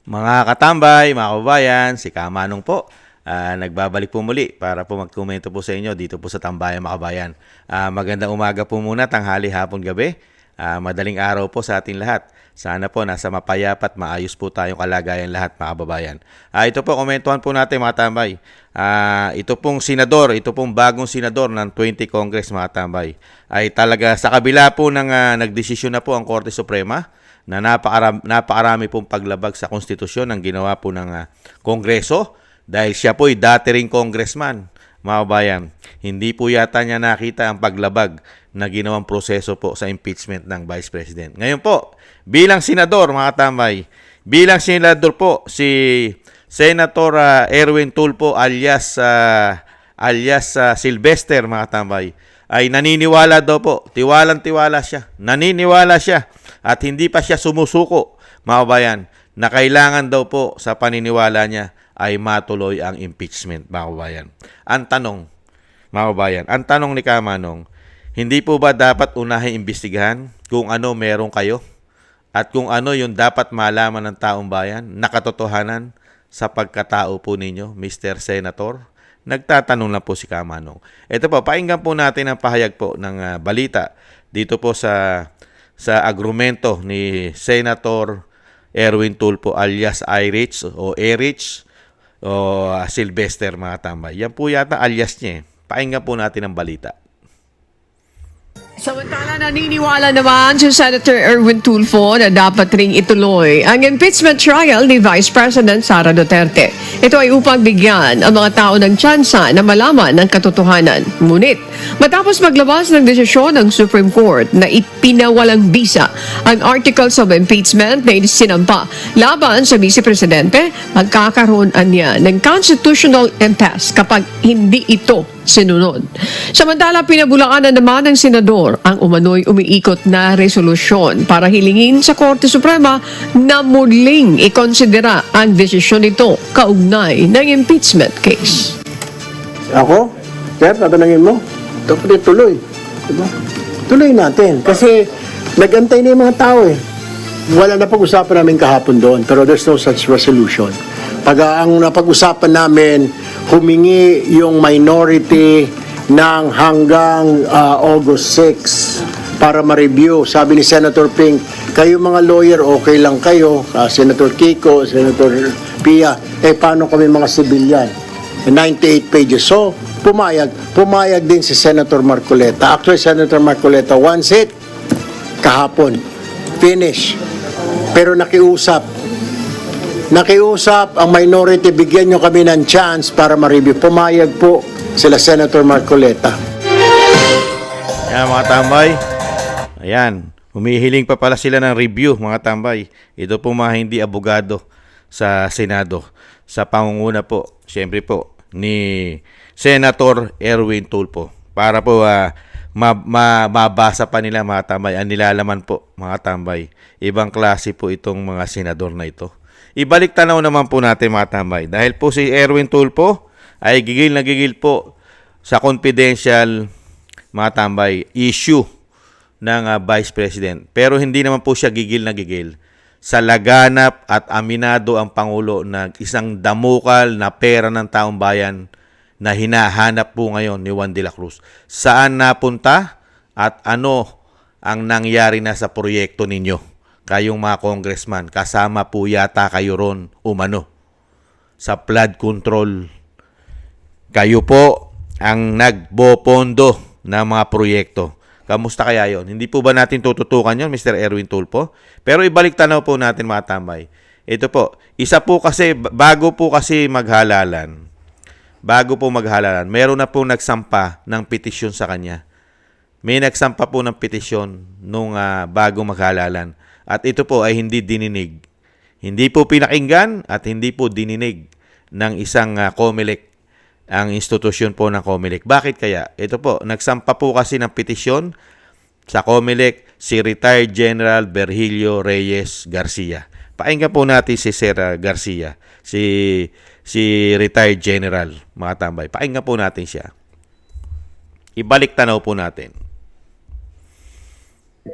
Mga katambay, mga kababayan, si Kamanong po. Nagbabalik po muli para po magkomento po sa inyo dito po sa Tambayan Mga Kabayan. Magandang umaga po muna, tanghali, hapon, gabi. Madaling araw po sa ating lahat. Sana po nasa mapayapa at maayos po tayong kalagayan lahat mga kababayan. Ito po, komentuhan po natin mga tambay. Ito pong senador, ito pong bagong senador ng 20 Congress mga tambay. Ay talaga sa kabila po ng nagdesisyon na po ang Korte Suprema na napakarami pong paglabag sa konstitusyon ang ginawa po ng Kongreso dahil siya po ay dati ring congressman, mga kabayan. Hindi po yata niya nakita ang paglabag na ginawang proseso po sa impeachment ng Vice President. Ngayon po, bilang senador, mga tambay, bilang senador po, si Senator Erwin Tulfo alias Sylvester, mga tambay, ay naniniwala daw po, tiwalang-tiwala siya, naniniwala siya at hindi pa siya sumusuko, mga kabayan, na kailangan daw po sa paniniwala niya ay matuloy ang impeachment, mga kabayan. Ang tanong, mga kabayan, ang tanong ni Kamanong, hindi po ba dapat unahin imbestigahan kung ano meron kayo at kung ano yung dapat malaman ng taong bayan na katotohanan sa pagkatao po ninyo, Mr. Senator? Nagtatanong lang po si Kamanong. Ito po, pakinggan po natin ang pahayag po ng balita dito po sa agrumento ni Senator Erwin Tulfo alias Irich o Erich o Sylvester, mga tambay. Yan po yata alias niya. Pakinggan po natin ang balita. Samantala, naniniwala naman si Senator Erwin Tulfo na dapat ring ituloy ang impeachment trial ni Vice President Sara Duterte. Ito ay upang bigyan ang mga tao ng tsansa na malaman ang katotohanan. Ngunit, matapos maglabas ng desisyon ng Supreme Court na ipinawalang bisa ang Articles of Impeachment na sinampa laban sa Vice Presidente, magkakaroon niya ng constitutional impasse kapag hindi ito sinunod. Samantala, pinabulaanan naman ng senador ang umano'y umiikot na resolusyon para hilingin sa Korte Suprema na muling ikonsidera ang desisyon nito kaugnay ng impeachment case. Ako? Sir, tatanungin mo? Dapat ituloy. Diba? Tuloy natin. Kasi nag-antay na yung mga tao eh. Wala na pag-usapan namin kahapon doon, pero there's no such resolution. Pag ang napag-usapan namin, humingi yung minority ng hanggang August 6 para ma-review. Sabi ni Senator Ping, kayo mga lawyer, okay lang kayo. Senator Kiko, Senator Pia, paano kami mga civilian? 98 pages. So, pumayag. Pumayag din si Senator Marcoleta. Actually, Senator Marcoleta, once it, kahapon, finish. Pero nakiusap ang minority, bigyan nyo kami ng chance para ma-review. Pumayag po sila Senator Marcoleta. Ayan mga tambay. Ayan, humihiling pa pala sila ng review mga tambay. Ito po mga hindi abogado sa Senado. Sa pangunguna po, siyempre po, ni Senator Erwin Tulfo. Para po mabasa pa nila mga tambay. Ang nilalaman po mga tambay. Ibang klase po itong mga senador na ito. Ibalik tanaw naman po natin mga tambay. Dahil po si Erwin Tulfo ay gigil na gigil po sa confidential mga tambay issue ng Vice President. Pero hindi naman po siya gigil na gigil sa laganap at aminado ang Pangulo na isang damukal na pera ng taong bayan na hinahanap po ngayon ni Juan de la Cruz. Saan napunta at ano ang nangyari na sa proyekto ninyo? Kayong mga congressman, kasama po yata kayo ron umano sa flood control. Kayo po ang nagbopondo ng mga proyekto. Kamusta kaya yon? Hindi po ba natin tututukan yon, Mr. Erwin Tulfo? Pero ibalik tanaw po natin mga tambay. Ito po, isa po kasi, bago po maghalalan, meron na po nagsampa ng petisyon sa kanya. May nagsampa po ng petisyon nung bago maghalalan. At ito po ay hindi dininig. Hindi po pinakinggan at hindi po dininig ng isang COMELEC, ang institusyon po ng COMELEC. Bakit kaya? Ito po, nagsampa po kasi ng petisyon sa COMELEC si retired General Virgilio Reyes Garcia. Pakinggan po natin si Sir Garcia, si retired General, mga tambay. Pakinggan po natin siya. Ibalik tanaw po natin.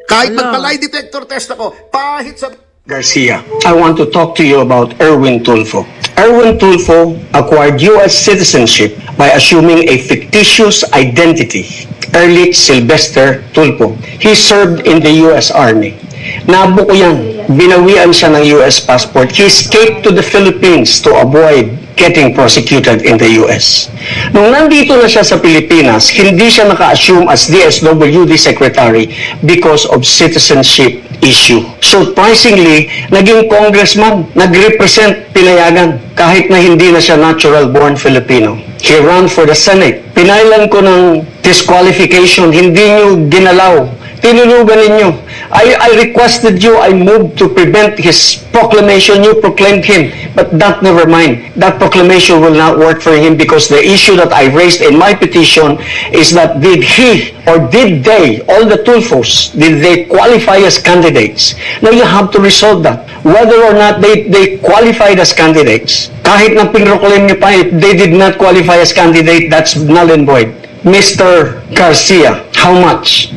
Kahit magpa-lie detector test ako, pahit sa Garcia, I want to talk to you about Erwin Tulfo. Erwin Tulfo acquired U.S. citizenship by assuming a fictitious identity, Erlich Sylvester Tulfo. He served in the U.S. Army. Nabuko yan. Binawian siya ng U.S. passport. He escaped to the Philippines to avoid getting prosecuted in the U.S. Nung nandito na siya sa Pilipinas, hindi siya naka-assume as DSWD Secretary because of citizenship issue. Surprisingly, naging congressman, nag-represent pinayagan kahit na hindi na siya natural-born Filipino. He ran for the Senate. Pinailan ko ng disqualification, hindi niyo ginalaw. Tinulugan ninyo. I requested you, I moved to prevent his proclamation. You proclaimed him. But that never mind. That proclamation will not work for him because the issue that I raised in my petition is that did he or did they, all the Tulfos, did they qualify as candidates? Now you have to resolve that. Whether or not they qualified as candidates, kahit na pinroclaim niyo pa, if they did not qualify as candidate, that's null and void. Mr. Garcia, how much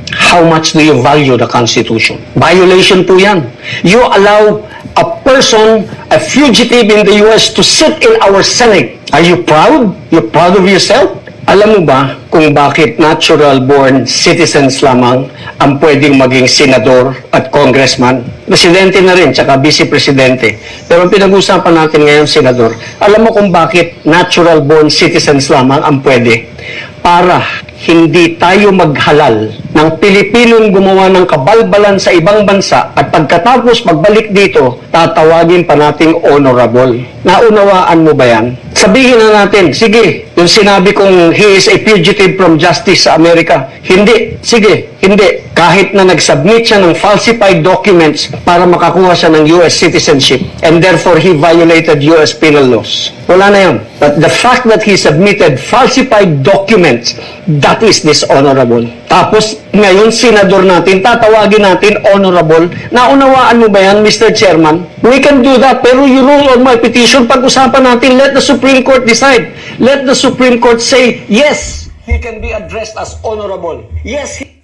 do you value the Constitution? Violation po yan. You allow a person, a fugitive in the U.S. to sit in our Senate. Are you proud? You're proud of yourself? Alam mo ba kung bakit natural-born citizens lamang ang pwedeng maging senador at congressman? Presidente na rin, tsaka vice-presidente. Pero ang pinag-usapan natin ngayon, senador, alam mo kung bakit natural-born citizens lamang ang pwede? Para hindi tayo maghalal ng Pilipinong gumawa ng kabalbalan sa ibang bansa at pagkatapos magbalik dito, tatawagin pa nating honorable. Naunawaan mo ba yan? Sabihin na natin, sige, yung sinabi kong he is a fugitive from justice sa Amerika. Hindi, sige, hindi. Kahit na nag-submit siya ng falsified documents para makakuha siya ng U.S. citizenship and therefore he violated U.S. penal laws. Wala na yun. But the fact that he submitted falsified documents, that is dishonorable. Tapos, ngayon, senador natin, tatawagin natin honorable. Naunawaan mo ba yan, Mr. Chairman? We can do that, pero you rule on my petition. Pag-usapan natin, let the Supreme Court decide. Let the Supreme Court say, yes, he can be addressed as honorable. Yes, he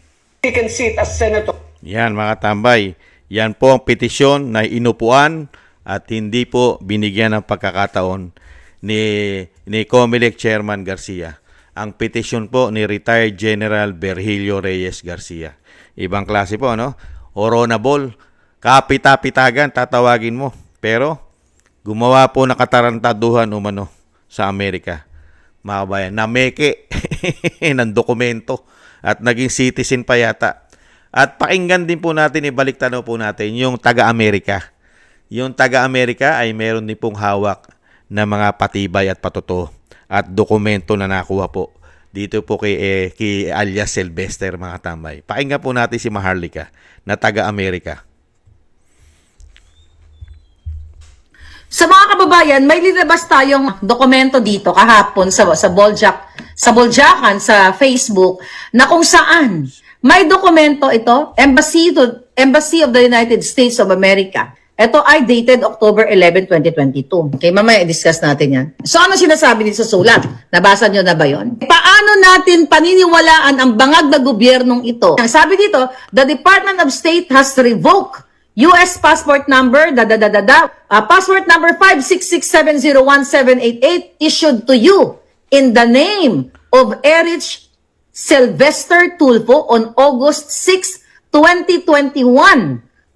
can sit as senator. Yan mga tambay, yan po ang petisyon na inupuan at hindi po binigyan ng pagkakataon ni COMELEC Chairman Garcia. Ang petisyon po ni retired General Virgilio Reyes Garcia. Ibang klase po, no? Honorable, kapita-pitagan, tatawagin mo. Pero, gumawa po ng katarantaduhan umano sa Amerika. Mga kabayan, nameke ng dokumento at naging citizen pa yata. At pakinggan din po natin, ibalik tanong po natin, yung taga-Amerika. Yung taga-Amerika ay meron din pong hawak na mga patibay at patuto at dokumento na nakuha po dito po kay alias Sylvester, mga tambay. Pakinggan po natin si Maharlika na taga-Amerika. Sa mga kababayan, may linabas tayong dokumento dito kahapon sa Boljakan sa Facebook na kung saan may dokumento ito, Embassy of the United States of America. Ito ay dated October 11, 2022. Okay, mamaya i-discuss natin yan. So ano sinasabi dito sa sulat? Nabasa nyo na ba yun? Paano natin paniniwalaan ang bangag na gobyernong ito? Ang sabi dito, the Department of State has revoked U.S. passport number, passport number 566701788 issued to you in the name of Erich Sylvester Tulfo on August 6, 2021,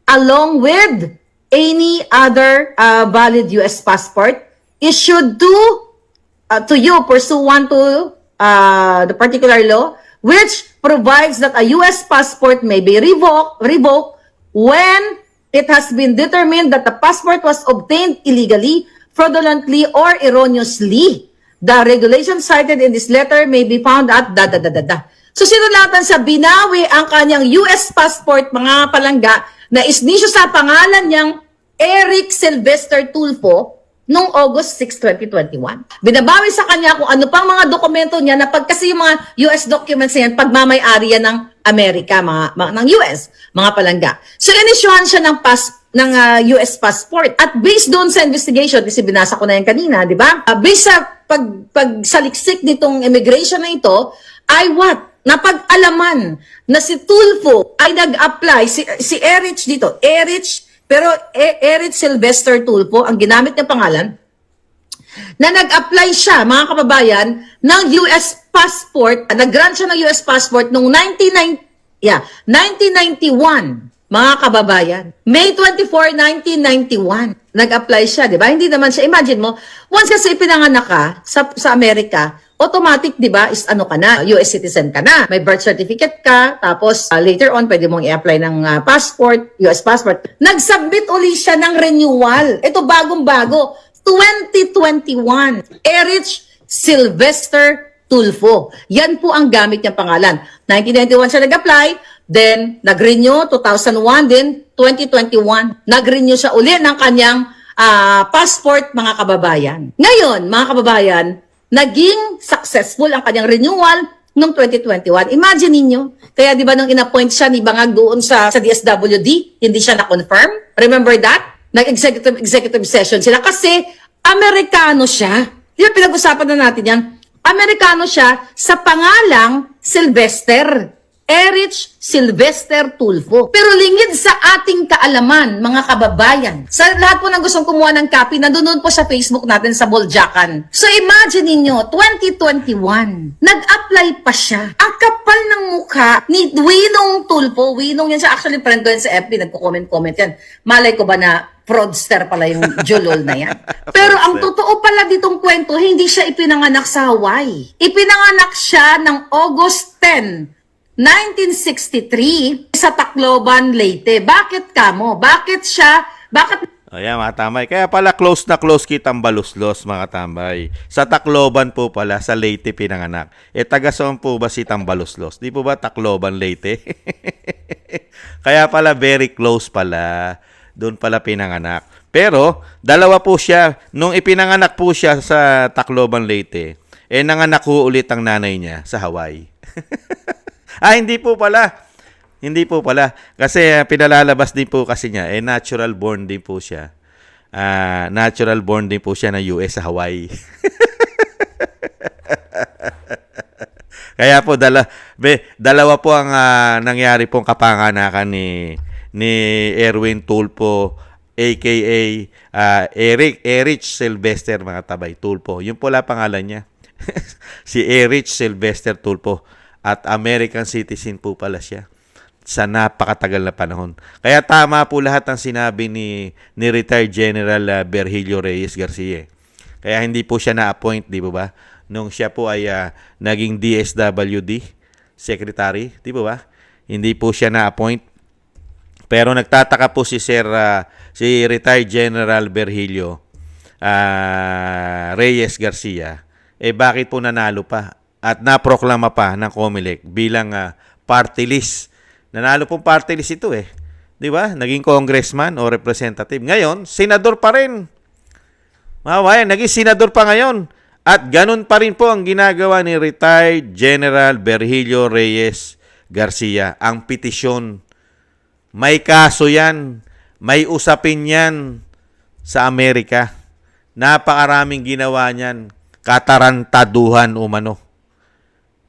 along with any other valid U.S. passport issued to you pursuant to the particular law, which provides that a U.S. passport may be revoked when it has been determined that the passport was obtained illegally, fraudulently, or erroneously. The regulation cited in this letter may be found at So sinulatan sa binawi ang kanyang U.S. passport, mga palangga, na isnisyo sa pangalan niyang Erich Sylvester Tulfo noong August 6, 2021. Binabawi sa kanya kung ano pang mga dokumento niya na kasi yung mga US documents na yan, pagmamay-ari yan ng Amerika, ng US, mga palangga. So, inisyuhan siya ng US passport. At based doon sa investigation, kasi binasa ko na yan kanina, di ba? Based sa pagsaliksik nitong immigration na ito, ay what? Napag-alaman na si Tulfo ay nag-apply, si Erich dito, Erich Pero Eric Sylvester Tulfo, ang ginamit niyang pangalan, na nag-apply siya, mga kababayan, ng US passport, nag-grant siya ng US passport noong 1991, mga kababayan. May 24, 1991, nag-apply siya, di ba? Hindi naman siya, imagine mo, once kasi pinanganak ka sa Amerika, automatic, di ba, is ano ka na, US citizen ka na. May birth certificate ka, tapos later on, pwede mong i-apply ng passport, US passport. Nag-submit uli siya ng renewal. Ito, bagong-bago. 2021, Erich Sylvester Tulfo. Yan po ang gamit niyang pangalan. 1991 siya nag-apply, then nag-renew, 2001, then 2021. Nag-renew siya uli ng kanyang passport, mga kababayan. Ngayon, mga kababayan, naging successful ang kanyang renewal noong 2021. Imagine ninyo, kaya di ba nung in-appoint siya ni Bangag doon sa DSWD, hindi siya na-confirm? Remember that? Nag-executive session sila kasi Amerikano siya. Di ba pinag-usapan na natin yan? Amerikano siya sa pangalang Sylvester. Erich Sylvester Tulfo. Pero lingid sa ating kaalaman, mga kababayan, sa lahat po ng gustong kumuha ng copy, nandun po sa Facebook natin sa Boljakan. So imagine ninyo, 2021, nag-apply pa siya. Ang kapal ng mukha ni Winong Tulfo. Winong yan siya, actually friend ko yan sa FB, nagko-comment yan. Malay ko ba na fraudster pala yung Jolol na yan. Pero ang totoo pala ditong kwento, hindi siya ipinanganak sa Hawaii. Ipinanganak siya ng August 10, 1963 sa Tacloban, Leyte. Bakit kamo? Bakit siya? Bakit? Ayan mga tambay. Kaya pala close na close kitang Baluslos mga tambay. Sa Tacloban po pala, sa Leyte pinanganak. Taga saan po ba si Tambaluslos? Di po ba Tacloban, Leyte? Kaya pala very close pala. Doon pala pinanganak. Pero dalawa po siya. Nung ipinanganak po siya sa Tacloban, Leyte, nanganak po ulit ang nanay niya sa Hawaii. Hindi po pala. Hindi po pala. Kasi pinalalabas din po kasi niya. Natural born din po siya. Natural born din po siya ng US sa Hawaii. Kaya po dalawa po ang nangyari pong kapanganakan ni Erwin Tulfo aka Erich Sylvester mga tabay Tulfo. Yun po la pangalan niya. Si Erich Sylvester Tulfo. At American citizen po pala siya sa napakatagal na panahon. Kaya tama po lahat ng sinabi ni retired General Virgilio Reyes Garcia. Kaya hindi po siya na-appoint, di ba ba? Nung siya po ay naging DSWD secretary, di ba ba? Hindi po siya na-appoint. Pero nagtataka po si retired General Virgilio Reyes Garcia. Bakit po nanalo pa? At naproklama pa ng COMELEC bilang party list. Nanalo pong party list ito Di ba? Naging congressman o representative. Ngayon, senador pa rin. Naging senador pa ngayon. At ganun pa rin po ang ginagawa ni retired General Virgilio Reyes Garcia. Ang petisyon. May kaso yan. May usapin yan sa Amerika. Napakaraming ginawa niyan. Katarantaduhan umano.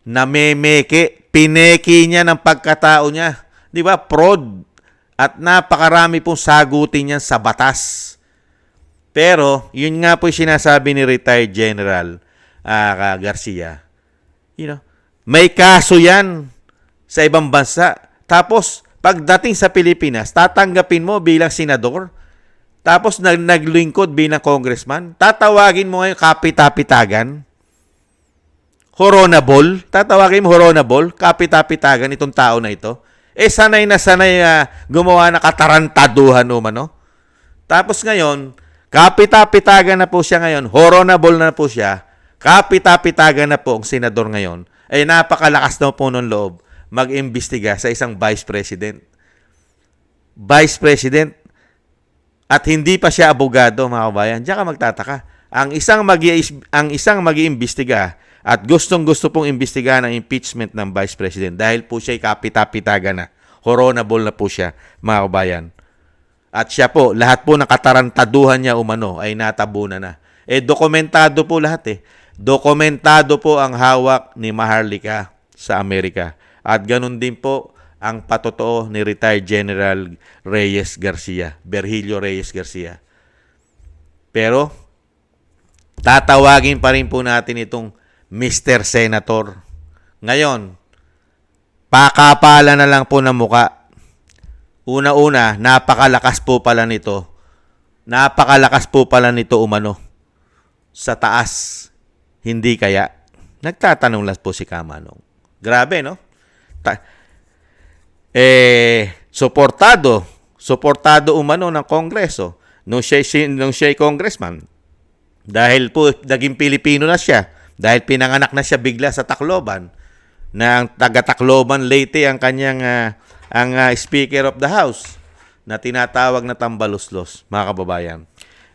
Namemeke, pineki niya ng pagkatao niya. Di ba? Fraud. At napakarami pong sagutin niyan sa batas. Pero, yun nga po yung sinasabi ni retired General Garcia. May kaso yan sa ibang bansa. Tapos, pagdating sa Pilipinas, tatanggapin mo bilang senador. Tapos, naglingkod bilang congressman. Tatawagin mo ngayon kapitapitagan. Horonable. Tatawagin mo horonable. Kapitapitagan itong tao na ito. Sanay na sanay gumawa na katarantaduhan umano. Tapos ngayon, kapitapitagan na po siya ngayon. Horonable na po siya. Kapitapitagan na po ang senador ngayon. Napakalakas daw po ng loob mag-imbestiga sa isang vice president. Vice president. At hindi pa siya abogado, mga kabayan. Diyan ka magtataka. Ang isang mag-iimbestiga at gustong-gusto pong imbestigahan ang impeachment ng Vice President dahil po siya ay kapitapitagan na. Horonable na po siya, mga kabayan. At siya po, lahat po ng katarantaduhan niya umano ay natabunan na. Dokumentado po lahat Dokumentado po ang hawak ni Maharlika sa Amerika. At ganun din po ang patotoo ni retired General Reyes Garcia, Virgilio Reyes Garcia. Pero, tatawagin pa rin po natin itong Mr. Senator. Ngayon, pakapala na lang po ng muka. Una-una, napakalakas po pala nito. Napakalakas po pala nito umano. Sa taas, hindi kaya? Nagtatanong lang po si Kamanong. Grabe, no? Suportado umano ng Kongreso nung siya'y congressman. Dahil po naging Pilipino na siya, dahil pinanganak na siya bigla sa Tacloban, na ang taga-Tacloban Leyte ang kanyang Speaker of the House na tinatawag na Tambaluslos, mga kababayan.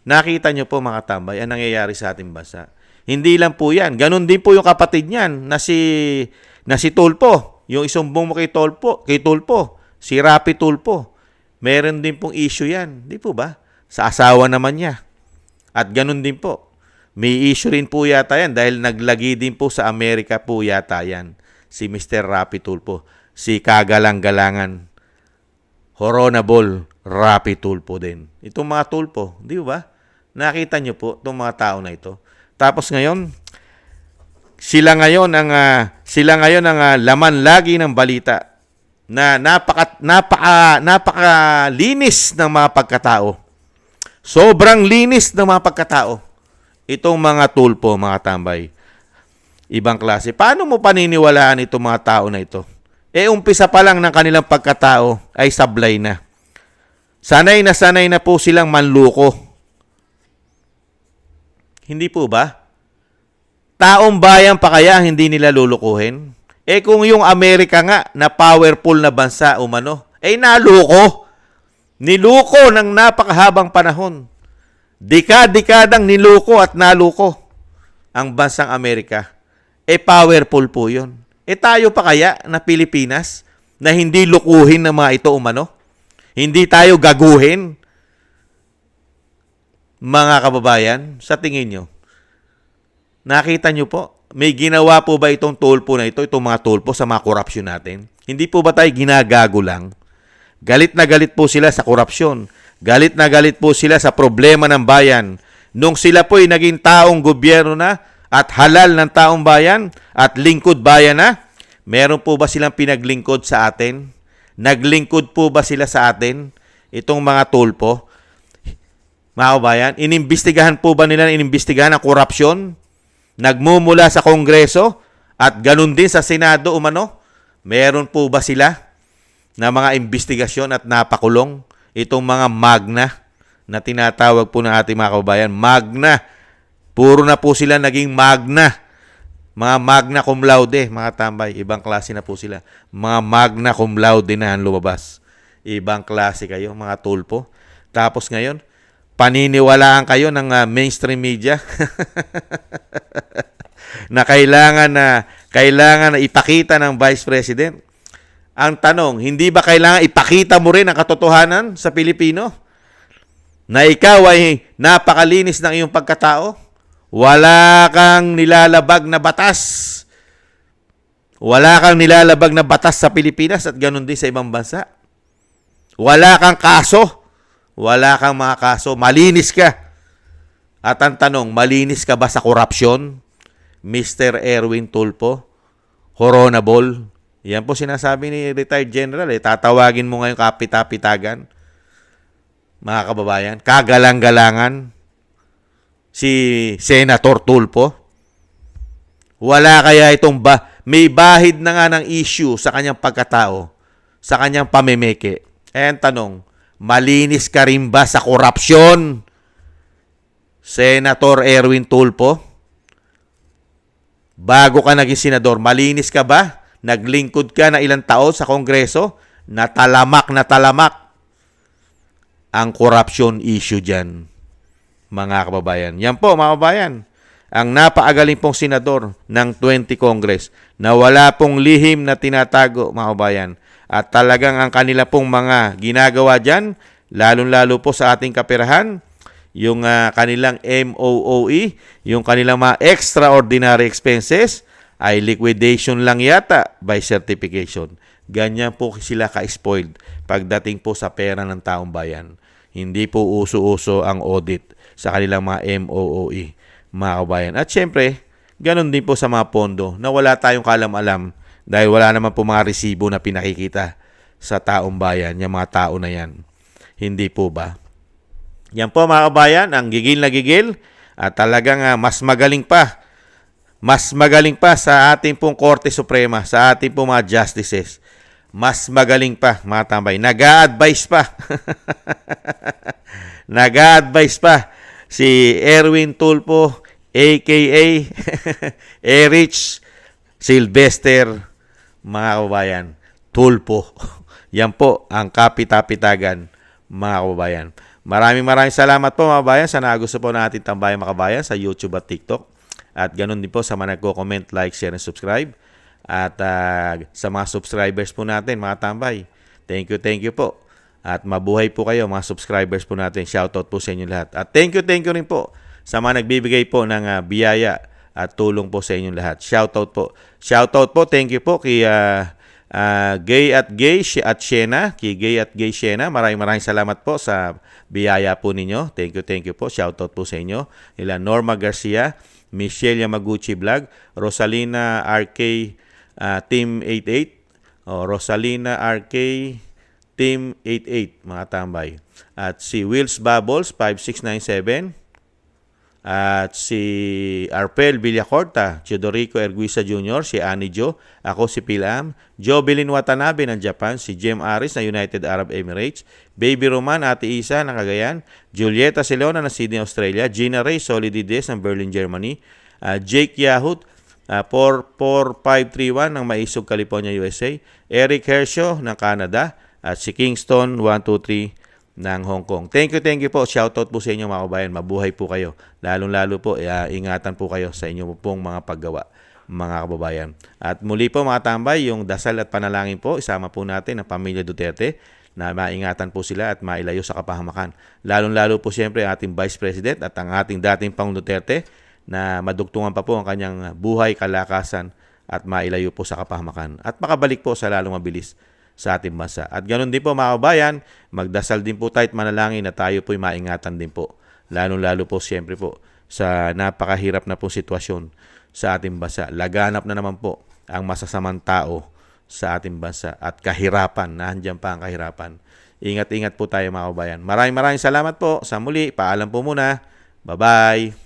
Nakita nyo po mga tambay, ang nangyayari sa ating bansa. Hindi lang po yan. Ganon din po yung kapatid niyan na si Tulpo. Yung isumbong mo kay Tulpo, si Rapi Tulpo. Meron din pong issue yan. Di po ba? Sa asawa naman niya. At ganon din po. May issue rin po yata yan dahil naglagi din po sa Amerika po yata yan. Si Mr. Rapi Tulpo. Si Kagalang-galangan. Honorable Rapi Tulpo din. Itong mga Tulpo, di ba? Nakita nyo po itong mga tao na ito. Tapos ngayon, sila ngayon ang laman lagi ng balita na napakalinis ng mga pagkatao. Sobrang linis ng mga pagkatao. Itong mga Tulpo, mga tambay. Ibang klase. Paano mo paniniwalaan itong mga tao na ito? Umpisa pa lang ng kanilang pagkatao ay sablay na. Sanay na po silang manluko. Hindi po ba? Taong bayan pa kaya hindi nila lulukuhin? Kung yung Amerika nga na powerful na bansa umano, naluko. Niluko ng napakahabang panahon. Dekadang niluko at naluko ang bansang Amerika. Powerful po yun. Tayo pa kaya na Pilipinas na hindi lukuhin ng mga ito umano? Hindi tayo gaguhin? Mga kababayan, sa tingin nyo, nakita nyo po, may ginawa po ba itong Tulpo na ito, itong mga Tulpo sa mga korupsyon natin? Hindi po ba tayo ginagago lang? Galit na galit po sila sa korupsyon. Galit na galit po sila sa problema ng bayan. Nung sila po ay naging taong gobyerno na at halal ng taong bayan at lingkod bayan na, meron po ba silang pinaglingkod sa atin? Naglingkod po ba sila sa atin? Itong mga Tulpo? Mga kabayan, inimbestigahan po ba nila ang korupsyon? Nagmumula sa Kongreso at ganun din sa Senado umano? Meron po ba sila na mga investigasyon at napakulong? Itong mga magna na tinatawag po ng ating mga kababayan. Magna. Puro na po sila naging magna. Mga magna cum laude, mga tambay. Ibang klase na po sila. Mga magna cum laude na ang lumabas. Ibang klase kayo, mga Tulpo. Tapos ngayon, paniniwalaan kayo ng mainstream media na kailangan na ipakita ng Vice President. Ang tanong, hindi ba kailangan ipakita mo rin ang katotohanan sa Pilipino? Na ikaw ay napakalinis ng iyong pagkatao? Wala kang nilalabag na batas. Wala kang nilalabag na batas sa Pilipinas at ganun din sa ibang bansa. Wala kang kaso. Wala kang mga kaso. Malinis ka. At ang tanong, malinis ka ba sa korupsyon? Mr. Erwin Tulpo? Honorable? Yan po sinasabi ni retired general. Tatawagin mo ngayon kapita-pitagan. Mga kababayan. Kagalang-galangan. Si Senator Tulpo. Wala kaya itong may bahid na nga ng issue sa kanyang pagkatao. Sa kanyang pamemeke. Ang tanong, malinis ka rin ba sa korupsyon? Senator Erwin Tulpo? Bago ka naging senador, malinis ka ba? Naglingkod ka na ilang taon sa Kongreso? Natalamak ang corruption issue dyan, mga kababayan. Yan po, mga kababayan. Ang napaagaling pong senador ng 20 Congress na wala pong lihim na tinatago, mga kababayan. At talagang ang kanila pong mga ginagawa dyan, lalong-lalo po sa ating kaperahan, yung kanilang MOOE, yung kanilang mga extraordinary expenses, ay liquidation lang yata by certification. Ganyan po sila ka-spoiled pagdating po sa pera ng taong bayan. Hindi po uso-uso ang audit sa kanilang mga MOOE, mga kabayan. At syempre, ganun din po sa mga pondo na wala tayong kalam-alam dahil wala naman po mga resibo na pinakikita sa taong bayan, yung mga tao na yan. Hindi po ba? Yan po mga kabayan, ang gigil na gigil at talagang mas magaling pa sa ating pong Korte Suprema, sa ating pong mga justices. Mas magaling pa, mga tambay. Nag-a-advise pa. Nag-a-advise pa si Erwin Tulfo, a.k.a. Erich Sylvester, mga kababayan, Tulfo. Yan po ang kapitapitagan, mga kababayan. Maraming salamat po, mga kababayan, sa nagusto po natin tambayan, mga kababayan, sa YouTube at TikTok. At ganun din po sa mga nagko-comment, like, share, and subscribe. At sa mga subscribers po natin, mga tambay, thank you po. At mabuhay po kayo, mga subscribers po natin. Shoutout po sa inyo lahat. At thank you rin po sa mga nagbibigay po ng biyaya at tulong po sa inyong lahat. Shoutout po, thank you po kay Gay at Shena. Kay Gay at Gay Shena, maraming salamat po sa biyaya po ninyo. Thank you po. Shoutout po sa inyo. Nila Norma Garcia, Michelle Yamaguchi Vlog, Rosalina RK Team 88, Rosalina RK Team 88, mga tambay. At si Wills Bubbles 5697, at si Arpel Villacorta, Teodorico Erguisa Jr., si Annie Jo, ako si Pilam, Jovelyn Watanabe ng Japan, si Jem Aris na United Arab Emirates, Baby Roman, Ate Isa ng Cagayan, Julieta Silona ng Sydney, Australia, Gina Ray Solidides ng Berlin, Germany, Jake Yahut 44531 ng Maisog, California, USA, Eric Hershaw ng Canada, at si Kingston 123 ng Hong Kong. Thank you po. Shoutout po sa inyo, mga kabayan. Mabuhay po kayo. Lalong-lalo po, ingatan po kayo sa inyo pong mga paggawa, mga kababayan. At muli po, mga tambay, yung dasal at panalangin po, isama po natin ang pamilya Duterte na maingatan po sila at mailayo sa kapahamakan. Lalong-lalo po siyempre ating Vice President at ang ating dating Pangulong Duterte na madugtungan pa po ang kanyang buhay, kalakasan at mailayo po sa kapahamakan at makabalik po sa lalong mabilis sa ating bansa. At ganoon din po, mga kabayan, magdasal din po tayo at manalangin na tayo po'y maingatan din po. Lalong-lalo po siyempre po sa napakahirap na po sitwasyon sa ating bansa. Laganap na naman po ang masasamang tao sa ating bansa at kahirapan, nandiyan pa ang kahirapan. Ingat-ingat po tayo, mga kabayan. Maraming salamat po. Sa muli, paalam po muna. Bye-bye.